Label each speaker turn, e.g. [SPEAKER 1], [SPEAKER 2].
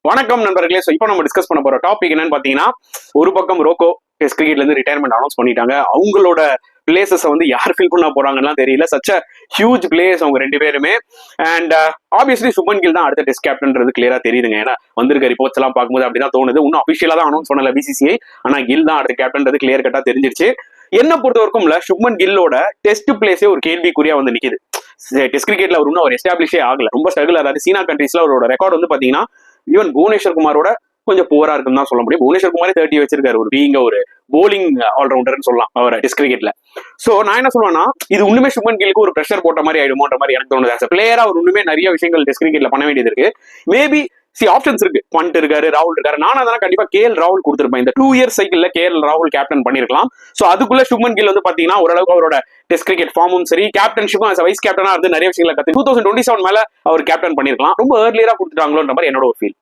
[SPEAKER 1] வணக்கம் நண்பர்களே. ஸோ இப்போ நம்ம டிஸ்கஸ் பண்ண போற டாபிக் என்னன்னு பாத்தீங்கன்னா, ஒரு பக்கம் ரோக்கோ டெஸ்ட் கிரிக்கெட்ல இருந்து ரிட்டையர்மெண்ட் அனௌன்ஸ் பண்ணிட்டாங்க. அவங்களோட பிளேசஸ் வந்து யார் ஃபில் பண்ண போறாங்கன்னா தெரியல. சச்ச ஹியூஜ் பிளேஸ் அவங்க ரெண்டு பேருமே. அண்ட் ஆப்வியஸ்லி சுமன் கில் தான் அடுத்த டெஸ்ட் கேப்டன்றது கிளியரா தெரியுதுங்க. ஏன்னா வந்திருக்க ரிப்போர்ட்ஸ் எல்லாம் பார்க்கும்போது அப்படிதான் தோணுது. இன்னும் அபிஷியலா தான் அனௌன்ஸ் பண்ணல பிசிசிஐ. ஆனா கில் தான் அடுத்த கேப்டன்றது கிளியர் கட்டா தெரிஞ்சிருச்சு. என்ன பொறுத்த வரைக்கும் சுப்மன் கில்லோட டெஸ்ட் பிளேஸே ஒரு கேள்விக்குறியா வந்து நிக்குது. டெஸ்ட் கிரிக்கெட்ல அவர் இன்னும் அவர் எஸ்டாப்ளிஷே ஆகல. ரொம்ப ஸ்ட்ரகிள். அதாவது சீனா கண்ட்ரீஸ்ல அவரோட ரெக்கார்ட் வந்து பாத்தீங்கன்னா ஈவன் புவனேஸ்வர் குமாரோட கொஞ்சம் போரா இருக்குன்னு தான் சொல்ல முடியும். புவனேஸ்வர் குமாரே 30 வச்சிருக்காரு. ஒரு பீங்க ஒரு போலிங் ஆல்ரவுண்டர்னு சொல்லலாம் அவர் டெஸ்ட் கிரிக்கெட்ல. சோ நான் என்ன சொல்லுவேன்னா, இது ஒண்ணுமே சுப்மன் கில்லுக்கு ஒரு பிரஷர் போட்ட மாதிரி ஆயிடுமோன்ற மாதிரி எனக்கு தோணுது. ஆஸ் பிளேயரா அவர் ஒண்ணுமே நிறைய விஷயங்கள் டெஸ்ட் கிரிக்கெட்ல பண்ண வேண்டியது இருக்கு. மேபி ஆப்ஷன்ஸ் இருக்கு. பண்ட் இருக்காரு, ராகுல் இருக்காரு. நான் அதெல்லாம் கண்டிப்பா KL ராகுல் கொடுத்திருப்பேன். இந்த 2 இயர் சைக்கிள்ல KL ராகுல் கேப்டன் பண்ணிருக்கலாம். சோ அதுக்குள்ள சுப்மன் கில் வந்து பாத்தீங்கன்னா ஓரளவுக்கு அவரோட டெஸ்ட் கிரிக்கெட் ஃபார்மும் சரி, கேப்டன்ஷிப்பும் வைஸ் கேப்டனா இருந்து நிறைய விஷயங்களை கத்து 2027 மேல அவர் கேப்டன் பண்ணிருக்கலாம். ரொம்ப ஏர்லியரா கொடுத்துட்டாங்களோன்ற மாதிரி என்னோட ஒரு ஃபீல்.